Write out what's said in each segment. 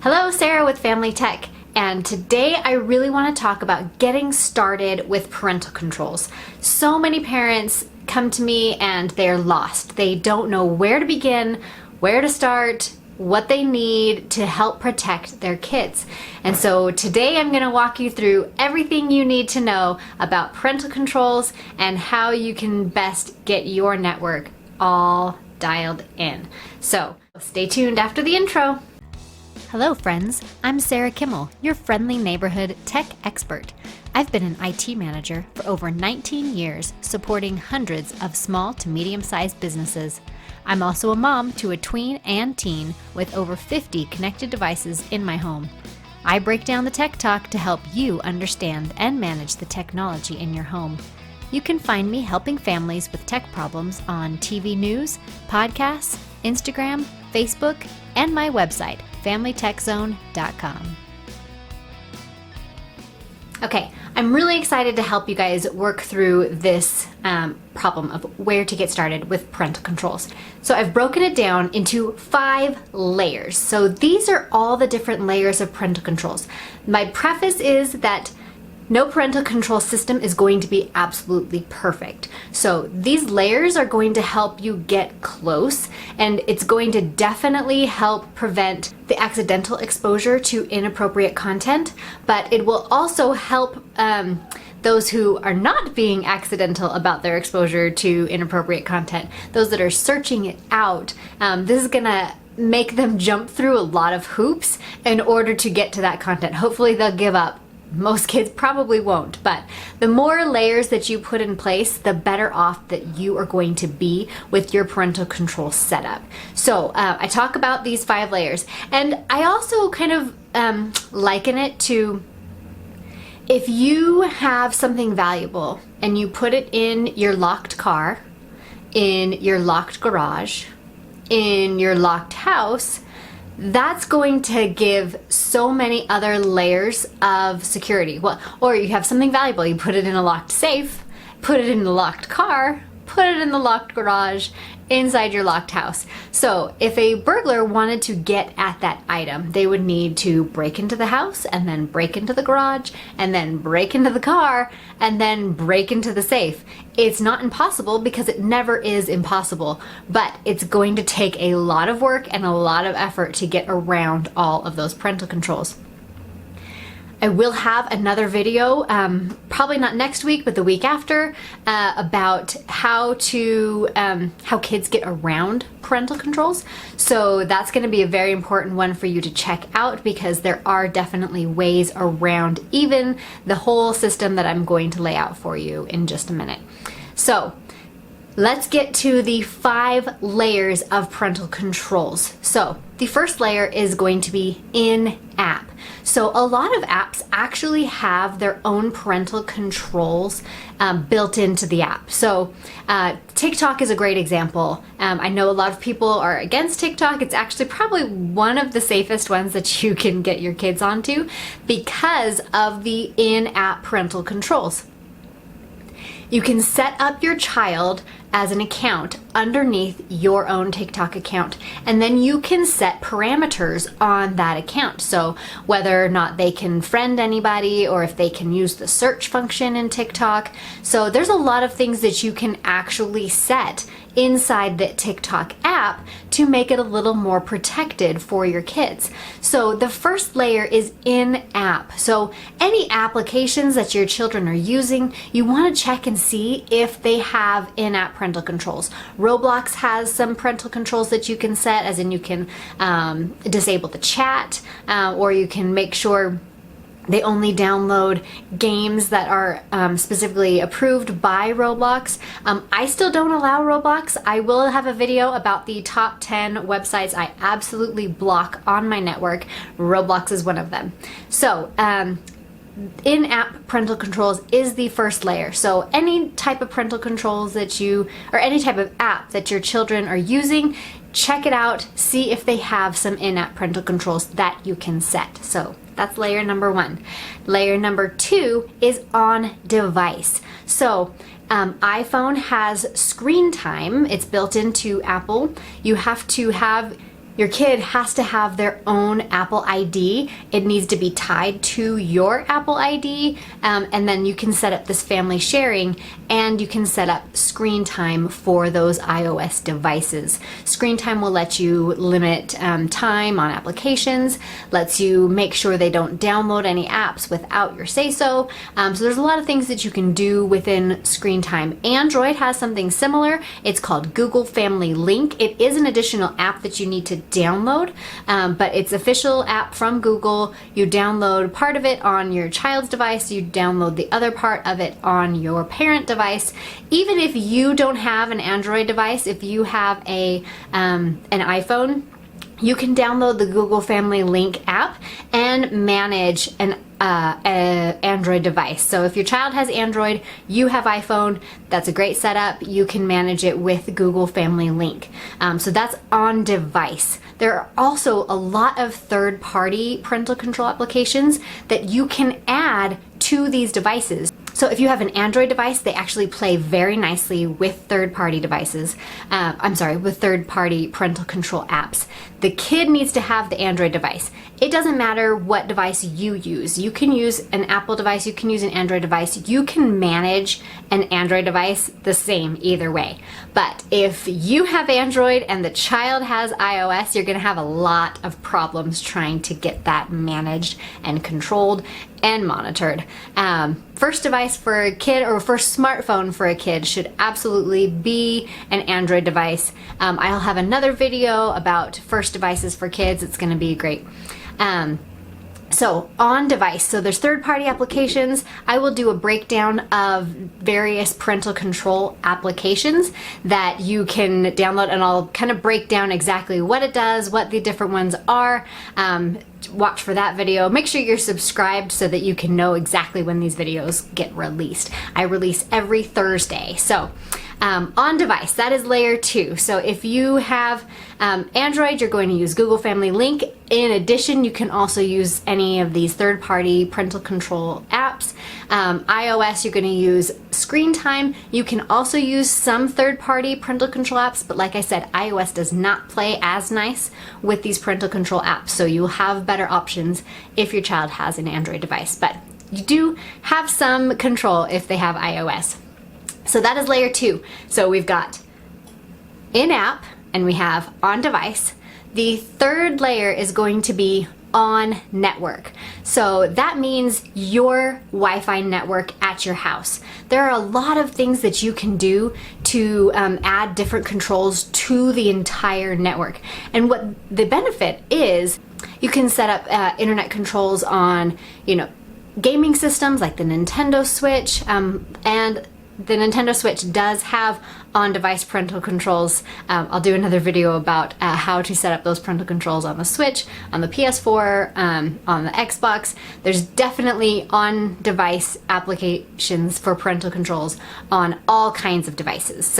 Hello, Sarah with Family Tech, and today I really want to talk about getting started with parental controls. So many parents come to me and they're lost. They don't know where to begin, where to start, what they need to help protect their kids. And so today I'm going to walk you through everything you need to know about parental controls and how you can best get your network all dialed in. So stay tuned after the intro. Hello friends, I'm Sarah Kimmel, your friendly neighborhood tech expert. I've been an IT manager for over 19 years, supporting hundreds of small to medium-sized businesses. I'm also a mom to a tween and teen with over 50 connected devices in my home. I break down the tech talk to help you understand and manage the technology in your home. You can find me helping families with tech problems on TV news, podcasts, Instagram, Facebook, and my website, FamilyTechZone.com. Okay, I'm really excited to help you guys work through this problem of where to get started with parental controls. So I've broken it down into 5 layers. So these are all the different layers of parental controls. My preface is that no parental control system is going to be absolutely perfect. So these layers are going to help you get close, and it's going to definitely help prevent the accidental exposure to inappropriate content, but it will also help those who are not being accidental about their exposure to inappropriate content, those that are searching it out. This is gonna make them jump through a lot of hoops in order to get to that content. Hopefully they'll give up. Most kids probably won't, but the more layers that you put in place, the better off that you are going to be with your parental control setup. So I talk about these 5 layers, and I also kind of liken it to if you have something valuable and you put it in your locked car, in your locked garage, in your locked house, that's going to give so many other layers of security. Well, or you have something valuable, you put it in a locked safe, put it in the locked car, put it in the locked garage, inside your locked house. So if a burglar wanted to get at that item, they would need to break into the house and then break into the garage and then break into the car and then break into the safe. It's not impossible because it never is impossible, but it's going to take a lot of work and a lot of effort to get around all of those parental controls. I will have another video, probably not next week, but the week after, about how kids get around parental controls. So that's going to be a very important one for you to check out, because there are definitely ways around even the whole system that I'm going to lay out for you in just a minute. So let's get to the 5 layers of parental controls. So the first layer is going to be in-app. So a lot of apps actually have their own parental controls built into the app. So TikTok is a great example. I know a lot of people are against TikTok. It's actually probably one of the safest ones that you can get your kids onto because of the in-app parental controls. You can set up your child as an account underneath your own TikTok account, and then you can set parameters on that account. So whether or not they can friend anybody, or if they can use the search function in TikTok. So there's a lot of things that you can actually set inside the TikTok app to make it a little more protected for your kids. So the first layer is in-app. So any applications that your children are using, you want to check and see if they have in-app parental controls. Roblox has some parental controls that you can set, as in you can disable the chat, or you can make sure they only download games that are specifically approved by Roblox. I still don't allow Roblox. I will have a video about the top 10 websites I absolutely block on my network. Roblox is one of them. So in-app parental controls is the first layer. So any type of parental controls that you, or any type of app that your children are using, check it out, see if they have some in-app parental controls that you can set. So that's layer number 1. Layer number 2 is on device. So iPhone has screen time. It's built into Apple. You have to have your kid has to have their own Apple ID. It needs to be tied to your Apple ID, and then you can set up this family sharing, and you can set up screen time for those iOS devices. Screen time will let you limit time on applications, lets you make sure they don't download any apps without your say-so. So there's a lot of things that you can do within screen time. Android has something similar. It's called Google Family Link. It is an additional app that you need to download, but it's official app from Google. You download part of it on your child's device, you download the other part of it on your parent device. Even if you don't have an Android device, if you have an iPhone, you can download the Google Family Link app and manage an Android device. So if your child has Android, you have iPhone, that's a great setup. You can manage it with Google Family Link. So that's on device. There are also a lot of third-party parental control applications that you can add to these devices. So if you have an Android device, they actually play very nicely with third-party devices. With third-party parental control apps. The kid needs to have the Android device. It doesn't matter what device you use. You can use an Apple device, you can use an Android device, you can manage an Android device the same either way. But if you have Android and the child has iOS, you're gonna have a lot of problems trying to get that managed and controlled and monitored. First device for a kid, or first smartphone for a kid, should absolutely be an Android device. I'll have another video about first devices for kids. It's going to be great. So on device, so there's third-party applications. I will do a breakdown of various parental control applications that you can download, and I'll kind of break down exactly what it does, what the different ones are. Watch for that video. Make sure you're subscribed so that you can know exactly when these videos get released. I release every Thursday. So on device, that is layer 2. So if you have Android, you're going to use Google Family Link. In addition, you can also use any of these third-party parental control apps. iOS, you're going to use Screen Time. You can also use some third-party parental control apps, but like I said, iOS does not play as nice with these parental control apps, so you'll have better options if your child has an Android device. But you do have some control if they have iOS. So that is layer 2. So we've got in-app and we have on-device. The third layer is going to be on network. So that means your Wi-Fi network at your house. There are a lot of things that you can do to add different controls to the entire network. And what the benefit is, you can set up internet controls on, gaming systems like the Nintendo Switch, and the Nintendo Switch does have on-device parental controls. I'll do another video about how to set up those parental controls on the Switch, on the PS4, on the Xbox. There's definitely on-device applications for parental controls on all kinds of devices.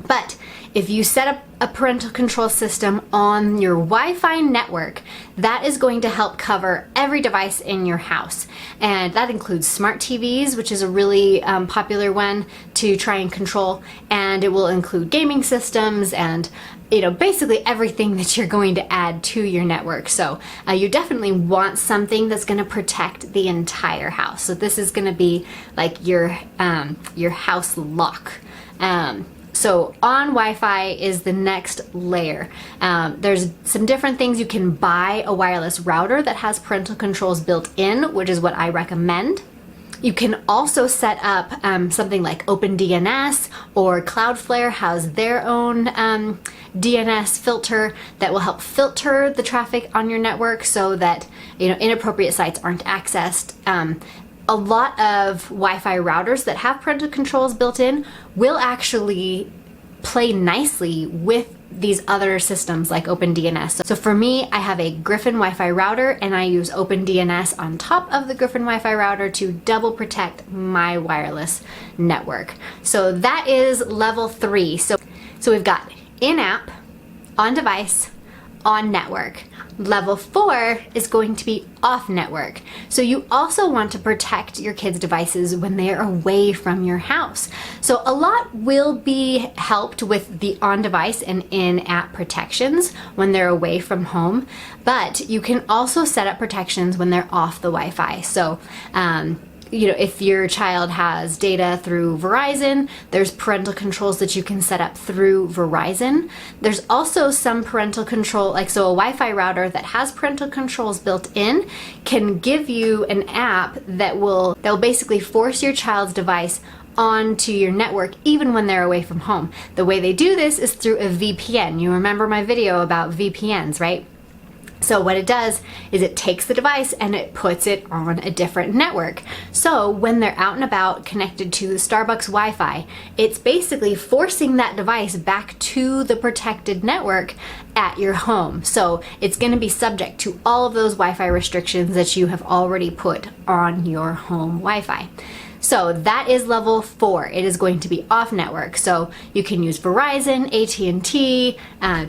But if you set up a parental control system on your Wi-Fi network, that is going to help cover every device in your house. And that includes smart TVs, which is a really popular one to try and control. And it will include gaming systems and basically everything that you're going to add to your network. So you definitely want something that's going to protect the entire house. So this is going to be like your house lock. So on Wi-Fi is the next layer. There's some different things. You can buy a wireless router that has parental controls built in, which is what I recommend. You can also set up something like OpenDNS, or Cloudflare has their own DNS filter that will help filter the traffic on your network so that inappropriate sites aren't accessed. A lot of Wi-Fi routers that have parental controls built in will actually play nicely with these other systems like OpenDNS. So for me, I have a Griffin Wi-Fi router and I use OpenDNS on top of the Griffin Wi-Fi router to double protect my wireless network. So that is level 3. So we've got in-app, on-device, on network. Level 4 is going to be off network. So you also want to protect your kids' devices when they're away from your house. So a lot will be helped with the on-device and in-app protections when they're away from home, but you can also set up protections when they're off the Wi-Fi. So if your child has data through Verizon, there's parental controls that you can set up through Verizon. There's also some parental control, a Wi-Fi router that has parental controls built in can give you an app that will basically force your child's device onto your network even when they're away from home. The way they do this is through a VPN. You remember my video about VPNs, right? So what it does is it takes the device and it puts it on a different network. So when they're out and about connected to the Starbucks Wi-Fi, it's basically forcing that device back to the protected network at your home. So it's going to be subject to all of those Wi-Fi restrictions that you have already put on your home Wi-Fi. So that is level 4. It is going to be off network. So you can use Verizon, AT&T,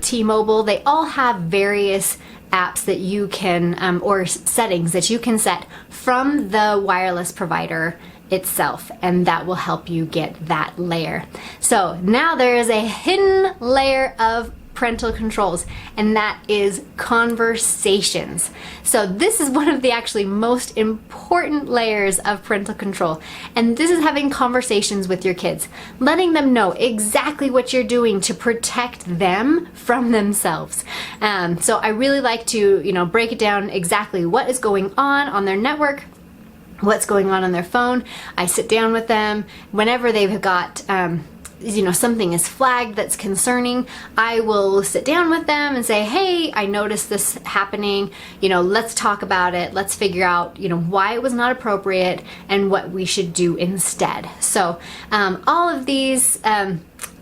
T-Mobile. They all have various apps that you can, or settings that you can set from the wireless provider itself, and that will help you get that layer. So now there is a hidden layer of parental controls, and that is conversations. So this is one of the actually most important layers of parental control, and this is having conversations with your kids, letting them know exactly what you're doing to protect them from themselves. So I really like to break it down exactly what is going on their network, what's going on their phone. I sit down with them whenever they've got something is flagged that's concerning. I will sit down with them and say, hey, I noticed this happening, let's talk about it. Let's figure out, why it was not appropriate and what we should do instead. So all of these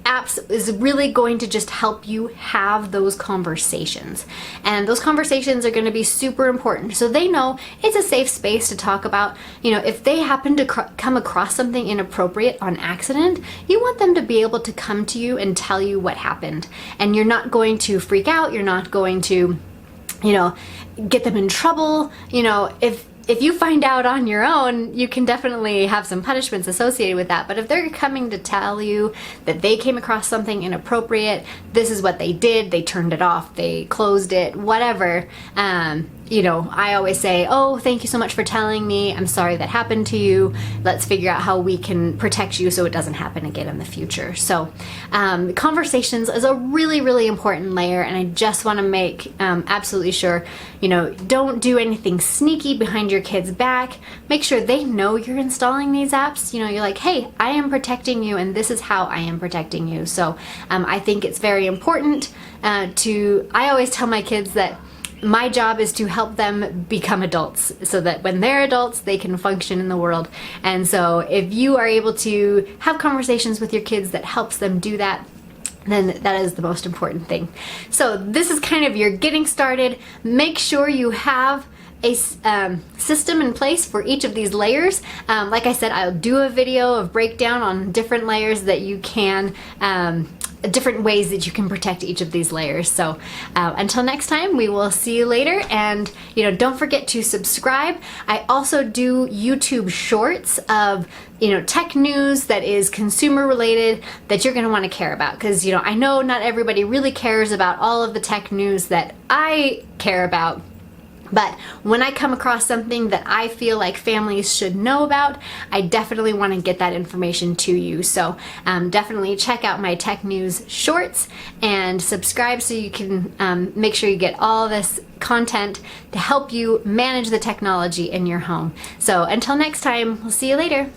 apps is really going to just help you have those conversations. And those conversations are going to be super important. So they know it's a safe space to talk about, if they happen to come across something inappropriate on accident, you want them to be able to come to you and tell you what happened. And you're not going to freak out. You're not going to, get them in trouble. If you find out on your own, you can definitely have some punishments associated with that. But if they're coming to tell you that they came across something inappropriate, this is what they did, they turned it off, they closed it, whatever, I always say, oh, thank you so much for telling me. I'm sorry that happened to you. Let's figure out how we can protect you so it doesn't happen again in the future. So conversations is a really, really important layer. And I just want to make absolutely sure, don't do anything sneaky behind your kid's back. Make sure they know you're installing these apps. You're like, hey, I am protecting you and this is how I am protecting you. So I think it's very important I always tell my kids that my job is to help them become adults so that when they're adults, they can function in the world. And so if you are able to have conversations with your kids that helps them do that, then that is the most important thing. So this is kind of your getting started. Make sure you have a system in place for each of these layers. Like I said, I'll do a video of breakdown on different layers that you can different ways that you can protect each of these layers. So until next time, we will see you later. And don't forget to subscribe. I also do YouTube shorts of tech news that is consumer related that you're going to want to care about, because I know not everybody really cares about all of the tech news that I care about. But when I come across something that I feel like families should know about, I definitely want to get that information to you. So definitely check out my tech news shorts and subscribe so you can make sure you get all this content to help you manage the technology in your home. So until next time, we'll see you later.